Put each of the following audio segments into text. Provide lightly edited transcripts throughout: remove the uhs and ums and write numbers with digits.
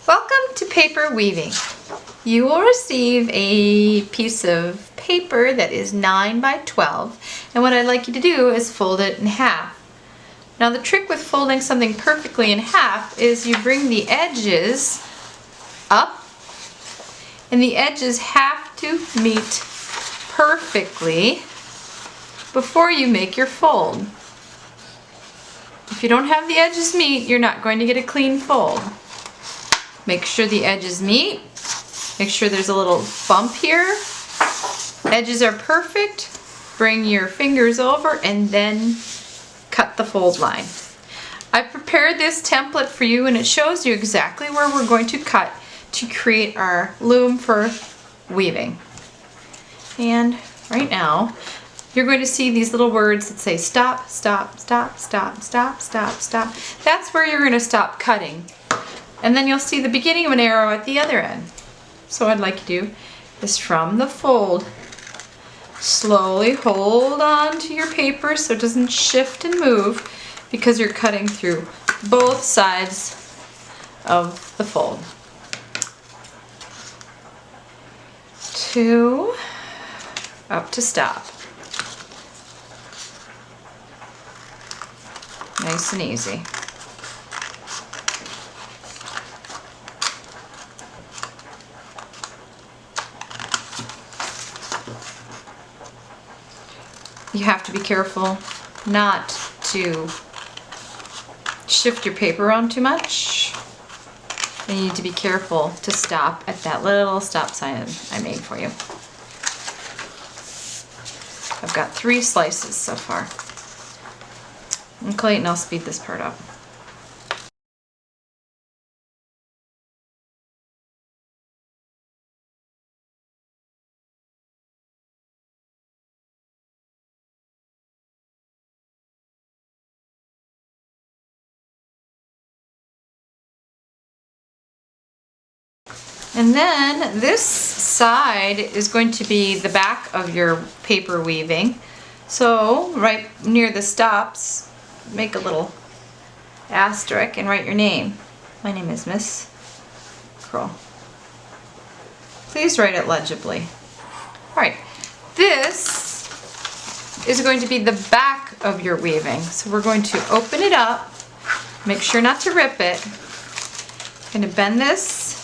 Welcome to paper weaving. You will receive a piece of paper that is 9 by 12, and what I'd like you to do is fold it in half. Now the trick with folding something perfectly in half is you bring the edges up, and the edges have to meet perfectly before you make your fold. If you don't have the edges meet, you're not going to get a clean fold. Make sure the edges meet. Make sure there's a little bump here. Edges are perfect. Bring your fingers over and then cut the fold line. I prepared this template for you and it shows you exactly where we're going to cut to create our loom for weaving. And right now, you're going to see these little words that say stop, stop, stop, stop, stop, stop, stop. That's where you're going to stop cutting. And then you'll see the beginning of an arrow at the other end. So what I'd like you to do is from the fold, slowly hold on to your paper so it doesn't shift and move because you're cutting through both sides of the fold. 2, up to stop. Nice and easy. You have to be careful not to shift your paper around too much. And you need to be careful to stop at that little stop sign I made for you. I've got 3 slices so far. And Clayton, I'll speed this part up. And then this side is going to be the back of your paper weaving. So right near the stops, make a little asterisk and write your name. My name is Miss Kroll. Please write it legibly. Alright, this is going to be the back of your weaving. So we're going to open it up, make sure not to rip it. I'm going to bend this,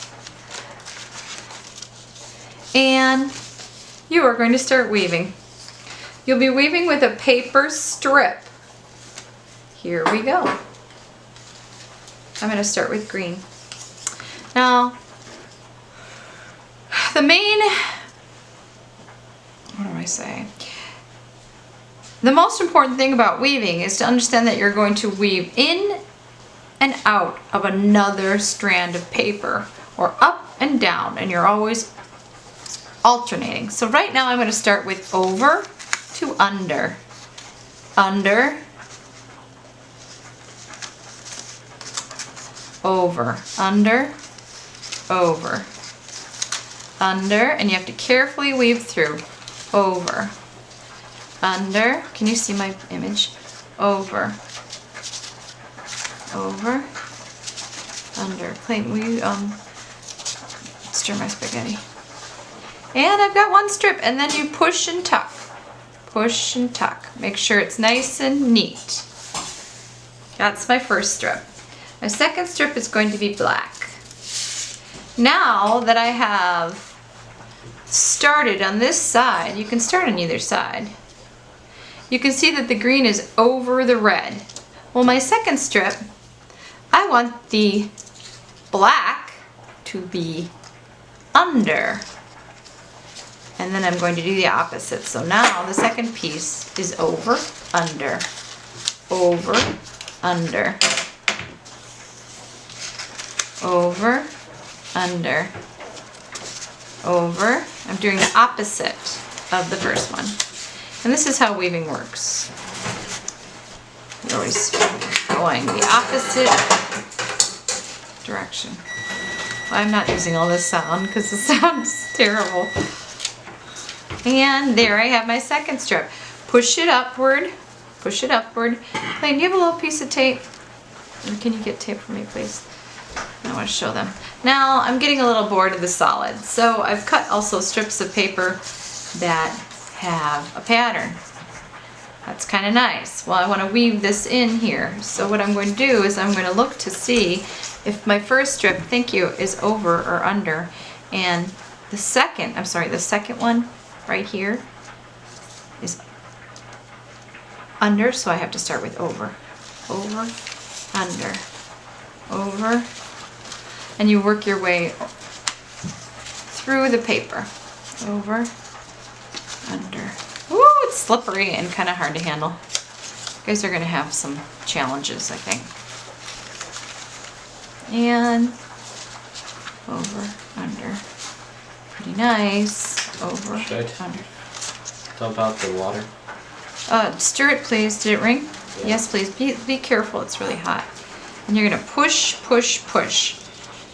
and you are going to start weaving. You'll be weaving with a paper strip. Here we go. I'm going to start with green. Now, the main, what do I say? The most important thing about weaving is to understand that you're going to weave in and out of another strand of paper, or up and down, and you're always alternating. So right now I'm going to start with over to under, under, over, under, over, under, and you have to carefully weave through, over, under, can you see my image? Over, over, under. Clayton, will you stir my spaghetti? And I've got 1 strip, and then you push and tuck. Push and tuck. Make sure it's nice and neat. That's my first strip. My second strip is going to be black. Now that I have started on this side, you can start on either side. You can see that the green is over the red. Well, my second strip, I want the black to be under. And then I'm going to do the opposite. So now the second piece is over, under, over, under, over, under, over. I'm doing the opposite of the first one. And this is how weaving works. You're always going the opposite direction. Well, I'm not using all this sound because the sound is terrible. And there I have my second strip. Push it upward, Clayton, do you have a little piece of tape? Or can you get tape for me, please? I want to show them. Now I'm getting a little bored of the solid, so I've cut also strips of paper that have a pattern. That's kind of nice. Well, I want to weave this in here. So what I'm going to do is I'm going to look to see if my first strip, thank you, is over or under. And the second one right here is under, so I have to start with over. Over, under, over. And you work your way through the paper. Over, under. Woo, it's slippery and kind of hard to handle. You guys are going to have some challenges, I think. And over, under. Pretty nice. Over, Should I under. dump out the water? Stir it, please. Did it ring? Yeah. Yes, please. Be careful. It's really hot. And you're going to push, push, push.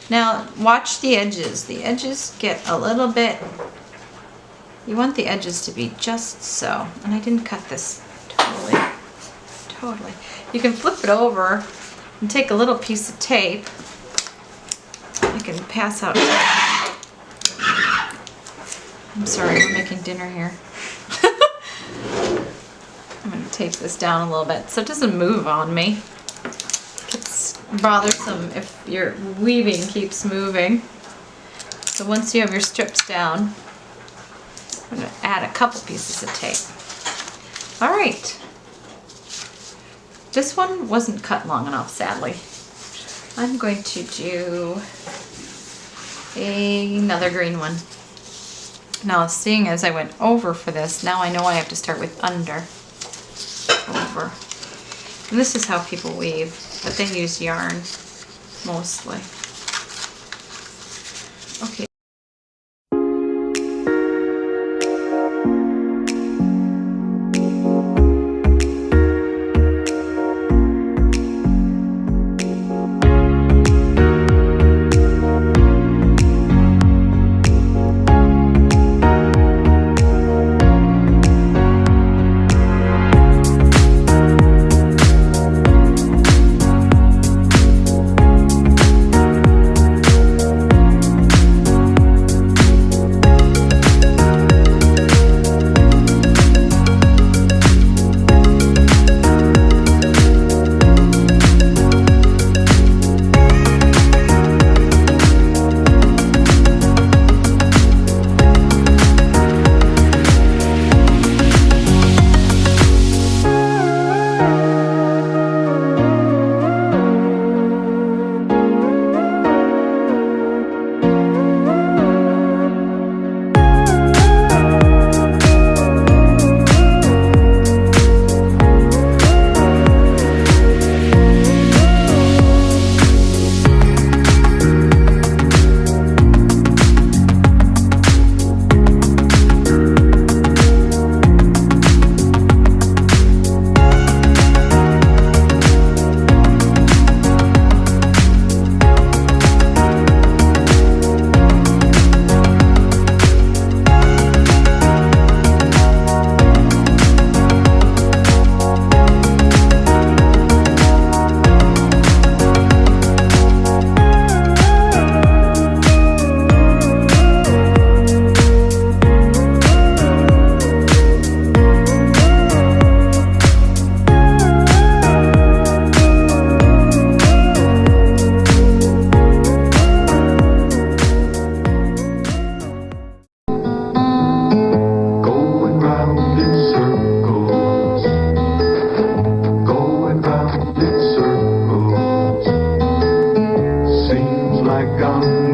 Now, watch the edges. The edges get a little bit... You want the edges to be just so. And I didn't cut this totally. You can flip it over and take a little piece of tape. You can pass out. I'm sorry, we're making dinner here. I'm going to tape this down a little bit so it doesn't move on me. It's bothersome if your weaving keeps moving. So once you have your strips down, I'm going to add a couple pieces of tape. All right. This one wasn't cut long enough, sadly. I'm going to do another green one. Now, seeing as I went over for this, now I know I have to start with under, over. And this is how people weave, but they use yarn mostly. Okay. like I'm